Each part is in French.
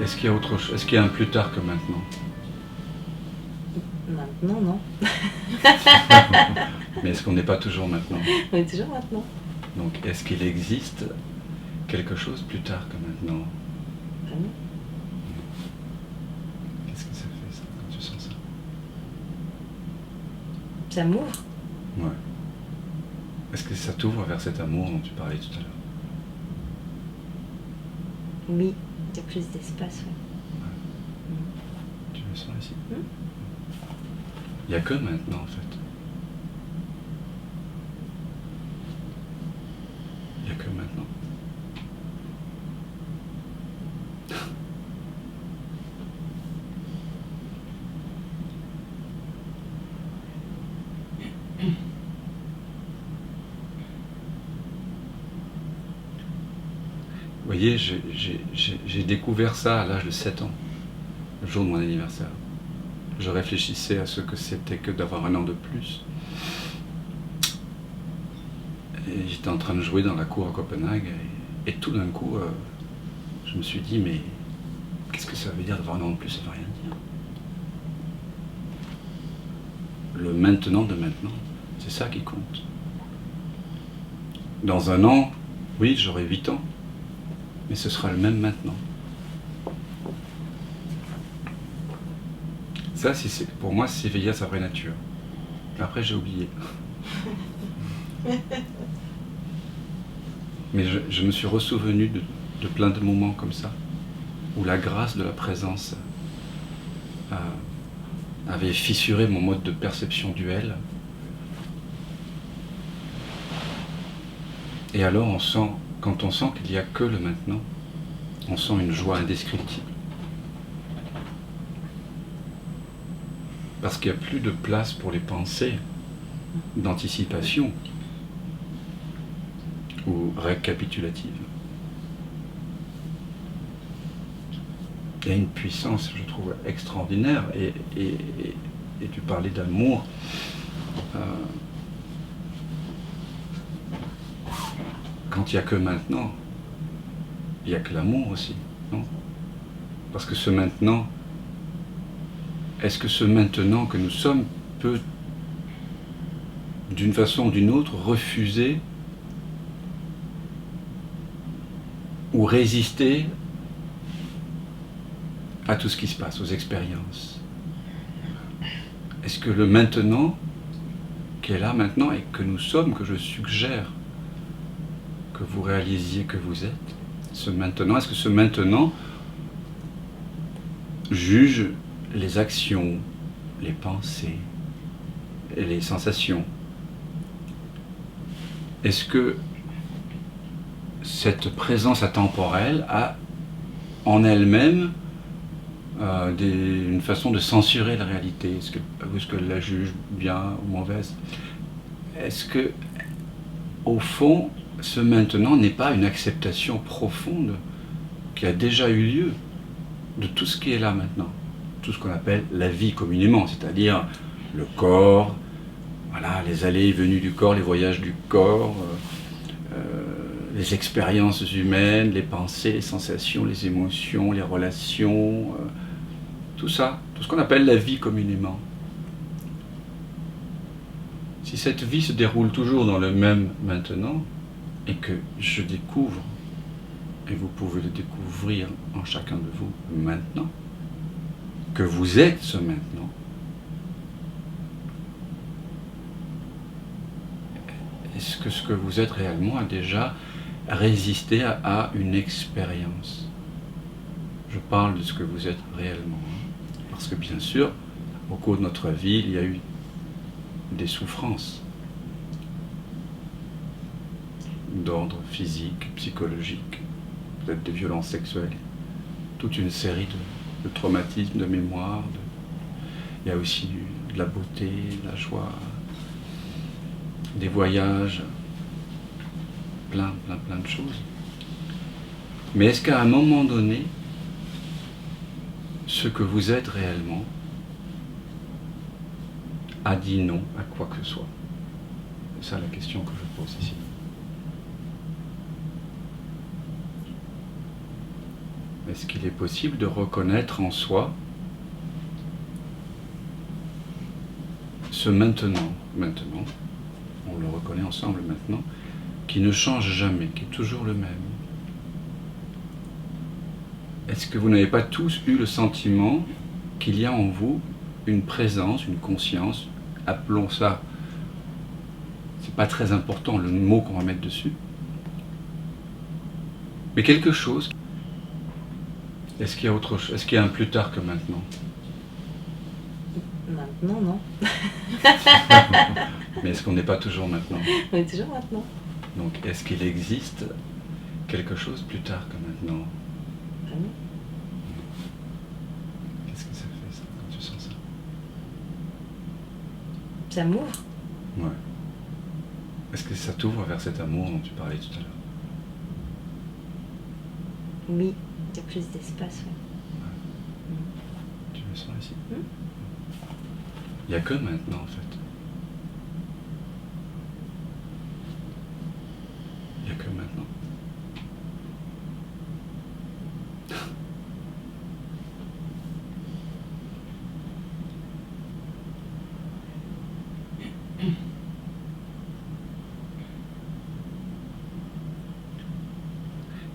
Est-ce qu'il y a autre chose? Est-ce qu'il y a un plus tard que maintenant? Maintenant, non. Mais est-ce qu'on n'est pas toujours maintenant? On est toujours maintenant. Donc est-ce qu'il existe quelque chose plus tard que maintenant? Ah non. Qu'est-ce que ça fait ça quand tu sens ça? Ça m'ouvre. Ouais. Est-ce que ça t'ouvre vers cet amour dont tu parlais tout à l'heure? Oui, il y a plus d'espace, oui. Tu le sens ici? Hmm. Il n'y a que maintenant en fait. Il n'y a que maintenant. Vous voyez, j'ai découvert ça à l'âge de 7 ans, le jour de mon anniversaire. Je réfléchissais à ce que c'était que d'avoir un an de plus. Et j'étais en train de jouer dans la cour à Copenhague, et tout d'un coup, je me suis dit, mais qu'est-ce que ça veut dire d'avoir un an de plus? Ça ne veut rien dire. Le maintenant de maintenant, c'est ça qui compte. Dans un an, oui, j'aurai 8 ans, mais ce sera le même maintenant. Ça, pour moi, c'est s'éveiller à sa vraie nature. Après, j'ai oublié. Mais je me suis ressouvenu de plein de moments comme ça, où la grâce de la présence avait fissuré mon mode de perception duel. Et alors, quand on sent qu'il n'y a que le maintenant, on sent une joie indescriptible. Parce qu'il n'y a plus de place pour les pensées d'anticipation ou récapitulative. Il y a une puissance, je trouve, extraordinaire. Et tu parlais d'amour. Quand il n'y a que maintenant, il n'y a que l'amour aussi, non? Parce que ce maintenant, est-ce que ce maintenant que nous sommes peut, d'une façon ou d'une autre, refuser ou résister à tout ce qui se passe, aux expériences? Est-ce que le maintenant, qui est là maintenant et que nous sommes, que je suggère que vous réalisiez que vous êtes, ce maintenant, est-ce que ce maintenant juge les actions, les pensées et les sensations? Est-ce que cette présence atemporelle a en elle-même une façon de censurer la réalité? Est-ce qu'elle la juge bien ou mauvaise? Est-ce que, au fond, ce maintenant n'est pas une acceptation profonde qui a déjà eu lieu de tout ce qui est là maintenant, tout ce qu'on appelle la vie communément, c'est-à-dire le corps, voilà, les allées et venues du corps, les voyages du corps, les expériences humaines, les pensées, les sensations, les émotions, les relations, tout ça, tout ce qu'on appelle la vie communément. Si cette vie se déroule toujours dans le même maintenant, et que je découvre, et vous pouvez le découvrir en chacun de vous maintenant, que vous êtes ce maintenant, est-ce que ce que vous êtes réellement a déjà résisté à une expérience? Je parle de ce que vous êtes réellement. Parce que bien sûr, au cours de notre vie, il y a eu des souffrances d'ordre physique, psychologique, peut-être des violences sexuelles, toute une série de traumatismes, de mémoire. Il y a aussi de la beauté, de la joie, des voyages, plein de choses. Mais est-ce qu'à un moment donné, ce que vous êtes réellement a dit non à quoi que ce soit? C'est ça la question que je pose ici. Est-ce qu'il est possible de reconnaître en soi ce maintenant, on le reconnaît ensemble maintenant, qui ne change jamais, qui est toujours le même? Est-ce que vous n'avez pas tous eu le sentiment qu'il y a en vous une présence, une conscience, appelons ça, c'est pas très important le mot qu'on va mettre dessus, mais quelque chose? Est-ce qu'il y a autre chose? Est-ce qu'il y a un plus tard que maintenant? Maintenant, non. Mais est-ce qu'on n'est pas toujours maintenant? On est toujours maintenant. Donc est-ce qu'il existe quelque chose plus tard que maintenant? Ah non. Qu'est-ce que ça fait ça quand tu sens ça? Ça m'ouvre. Ouais. Est-ce que ça t'ouvre vers cet amour dont tu parlais tout à l'heure? Oui, il y a plus d'espace, ouais. Tu le sens ici? Mm. Il n'y a que maintenant en fait. Il n'y a que maintenant.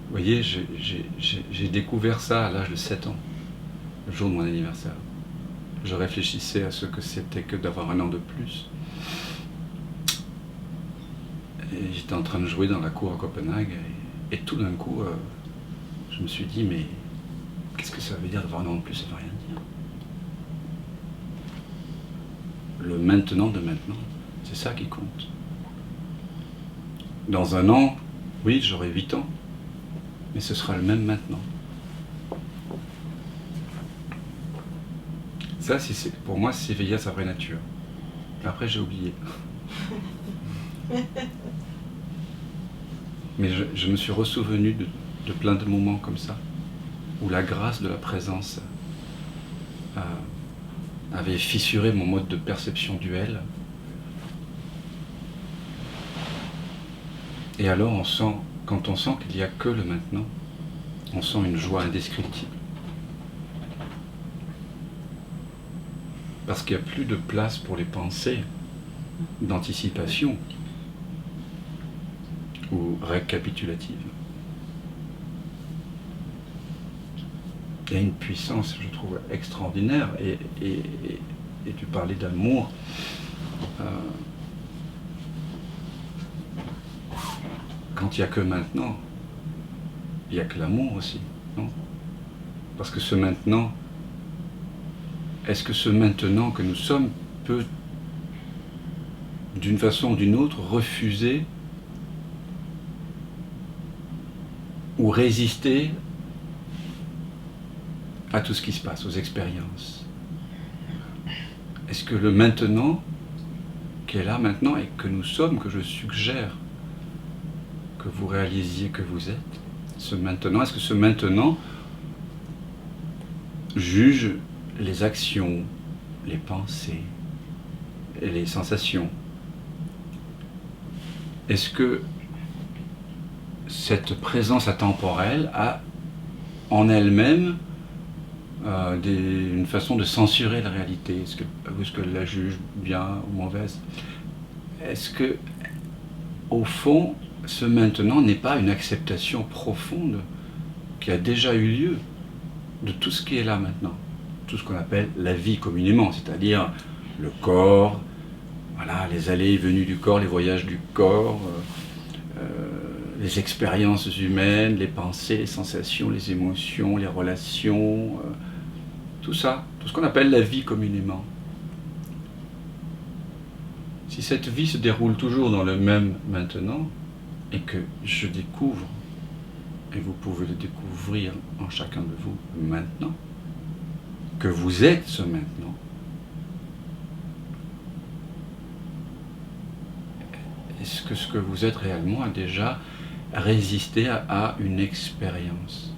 Vous voyez, j'ai découvert ça à l'âge de 7 ans, le jour de mon anniversaire. Je réfléchissais à ce que c'était que d'avoir un an de plus. Et j'étais en train de jouer dans la cour à Copenhague, et tout d'un coup, je me suis dit, mais qu'est-ce que ça veut dire d'avoir un an de plus? Ça ne veut rien dire. Le maintenant de maintenant, c'est ça qui compte. Dans un an, oui, j'aurai 8 ans, mais ce sera le même maintenant. Ça, pour moi, c'est s'éveiller à sa vraie nature. Après, j'ai oublié. Mais je me suis ressouvenu de plein de moments comme ça, où la grâce de la présence avait fissuré mon mode de perception duel. Et alors, quand on sent qu'il n'y a que le maintenant, on sent une joie indescriptible. Parce qu'il n'y a plus de place pour les pensées d'anticipation ou récapitulative. Il y a une puissance, je trouve, extraordinaire. Et tu parlais d'amour. Quand il n'y a que maintenant, il n'y a que l'amour aussi, non? Parce que ce maintenant, est-ce que ce maintenant que nous sommes peut, d'une façon ou d'une autre, refuser ou résister à tout ce qui se passe, aux expériences? Est-ce que le maintenant, qui est là maintenant et que nous sommes, que je suggère que vous réalisiez que vous êtes, ce maintenant, est-ce que ce maintenant juge les actions, les pensées et les sensations? Est-ce que cette présence atemporelle a en elle-même une façon de censurer la réalité? Est-ce qu'elle la juge bien ou mauvaise? Est-ce que, au fond, ce maintenant n'est pas une acceptation profonde qui a déjà eu lieu de tout ce qui est là maintenant, tout ce qu'on appelle la vie communément, c'est-à-dire le corps, voilà, les allées et venues du corps, les voyages du corps, les expériences humaines, les pensées, les sensations, les émotions, les relations, tout ça, tout ce qu'on appelle la vie communément. Si cette vie se déroule toujours dans le même maintenant, et que je découvre, et vous pouvez le découvrir en chacun de vous maintenant, que vous êtes ce maintenant, est-ce que ce que vous êtes réellement a déjà résisté à une expérience?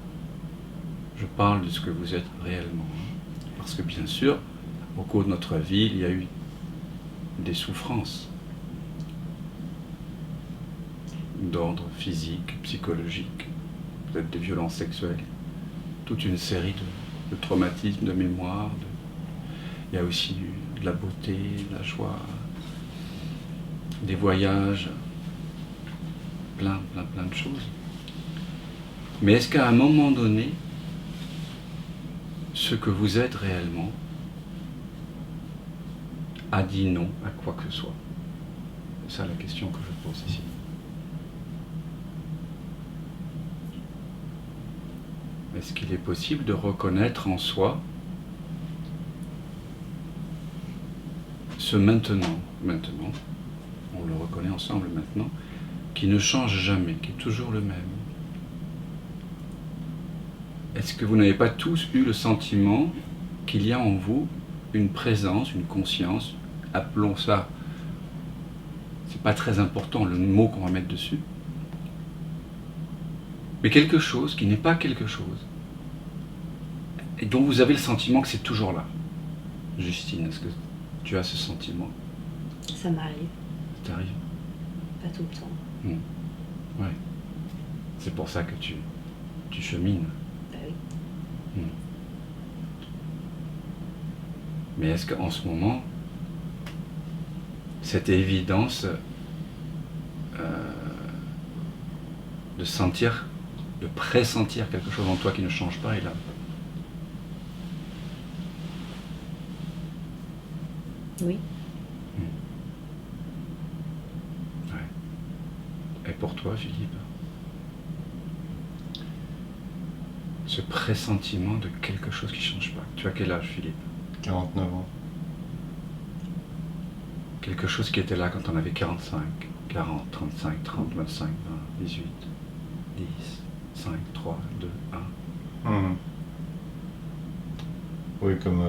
Je parle de ce que vous êtes réellement. Parce que bien sûr, au cours de notre vie, il y a eu des souffrances d'ordre physique, psychologique, peut-être des violences sexuelles. toute une série de traumatismes, de mémoires. Il y a aussi de la beauté, de la joie, des voyages, plein de choses. Mais est-ce qu'à un moment donné, ce que vous êtes réellement a dit non à quoi que ce soit? C'est ça la question que je pose ici. Est-ce qu'il est possible de reconnaître en soi ce maintenant, on le reconnaît ensemble maintenant, qui ne change jamais, qui est toujours le même? Est-ce que vous n'avez pas tous eu le sentiment qu'il y a en vous une présence, une conscience, appelons ça, c'est pas très important le mot qu'on va mettre dessus, mais quelque chose qui n'est pas quelque chose, et dont vous avez le sentiment que c'est toujours là? Justine, est-ce que tu as ce sentiment? Ça m'arrive. Ça t'arrive? Pas tout le temps. Ouais. C'est pour ça que tu chemines. Bah oui. Mais est-ce qu'en ce moment, cette évidence de sentir, de pressentir quelque chose en toi qui ne change pas est là? Oui. Ouais. Et pour toi, Philippe? Ce pressentiment de quelque chose qui ne change pas. Tu as quel âge, Philippe? 49 ans. Quelque chose qui était là quand on avait 45, 40, 35, 30, 25, 20, 18, 10, 5, 3, 2, 1. Oui, comme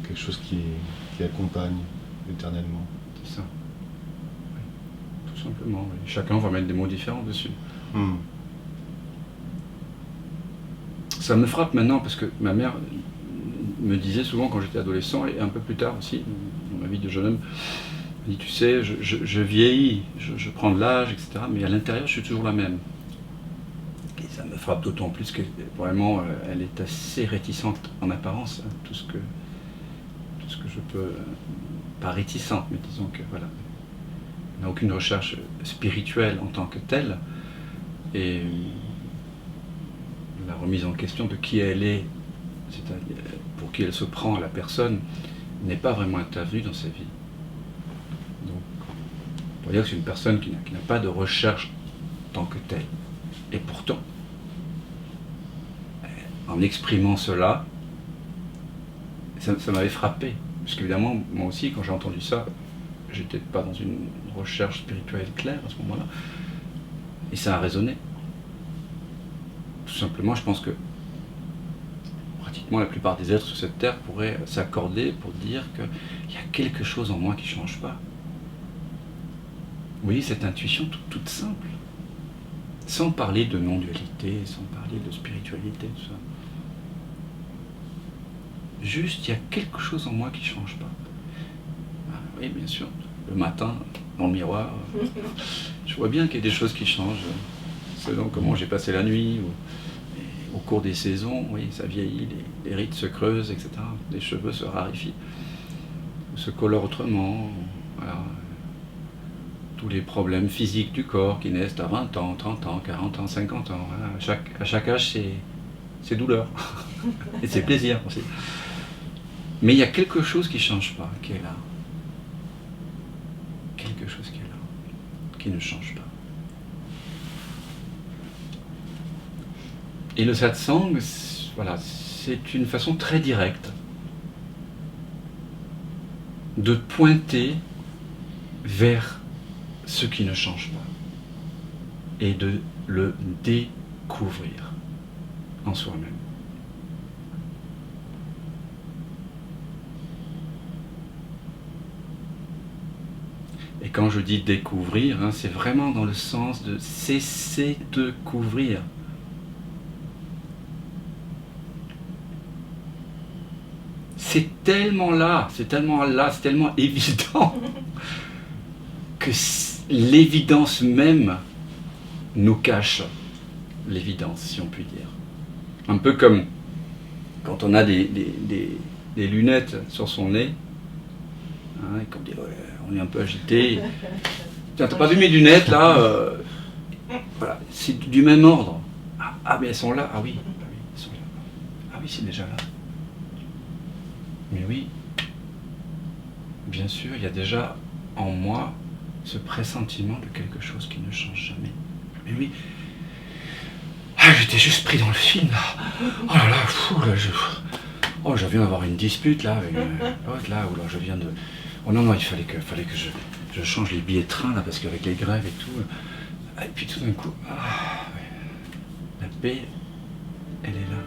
quelque chose qui accompagne éternellement. C'est ça. Oui. Tout simplement. Oui. Chacun va mettre des mots différents dessus. Ça me frappe maintenant parce que ma mère me disait souvent quand j'étais adolescent et un peu plus tard aussi, dans ma vie de jeune homme, elle dit, tu sais, je vieillis, je prends de l'âge, etc. Mais à l'intérieur, je suis toujours la même. Et ça me frappe d'autant plus que vraiment, elle est assez réticente en apparence, hein, tout ce que je peux, pas réticente, mais disons que voilà, elle n'a aucune recherche spirituelle en tant que telle. Et la remise en question de qui elle est, c'est-à-dire pour qui elle se prend, la personne, n'est pas vraiment intervenue dans sa vie. Donc, on pourrait dire que c'est une personne qui n'a pas de recherche en tant que telle. Et pourtant, en exprimant cela, ça m'avait frappé. Parce qu'évidemment, moi aussi, quand j'ai entendu ça, j'étais pas dans une recherche spirituelle claire à ce moment-là. Et ça a résonné. Tout simplement, je pense que pratiquement la plupart des êtres sur cette terre pourraient s'accorder pour dire qu'il y a quelque chose en moi qui ne change pas. Vous voyez, cette intuition toute simple. Sans parler de non-dualité, sans parler de spiritualité, tout ça. Juste, il y a quelque chose en moi qui ne change pas. Ah, oui, bien sûr. Le matin, dans le miroir, je vois bien qu'il y a des choses qui changent. Selon comment j'ai passé la nuit, au cours des saisons, oui, ça vieillit, les rides se creusent, etc. Les cheveux se raréfient, se colorent autrement. Voilà. Tous les problèmes physiques du corps qui naissent à 20 ans, 30 ans, 40 ans, 50 ans. Voilà. À chaque âge, c'est douleur. Et c'est plaisir aussi. Mais il y a quelque chose qui ne change pas, qui est là. Quelque chose qui est là, qui ne change pas. Et le satsang, voilà, c'est une façon très directe de pointer vers ce qui ne change pas et de le découvrir en soi-même. Et quand je dis découvrir, hein, c'est vraiment dans le sens de cesser de couvrir. C'est tellement là, c'est tellement évident que l'évidence même nous cache l'évidence, si on peut dire. Un peu comme quand on a des lunettes sur son nez, hein, et qu'on dit ouais, on est un peu agité. Tiens, t'as pas vu mes lunettes là voilà, c'est du même ordre. Ah, mais elles sont là. Ah oui, elles sont là. Ah oui, c'est déjà là. Mais oui, bien sûr, il y a déjà en moi ce pressentiment de quelque chose qui ne change jamais. Mais oui. Ah, j'étais juste pris dans le film là. Oh là là, fou, là, je viens d'avoir une dispute là avec l'autre là, ou là je viens de. Oh non, il fallait que je change les billets de train là, parce qu'avec les grèves et tout. Et puis tout d'un coup, ouais, la paix, elle est là.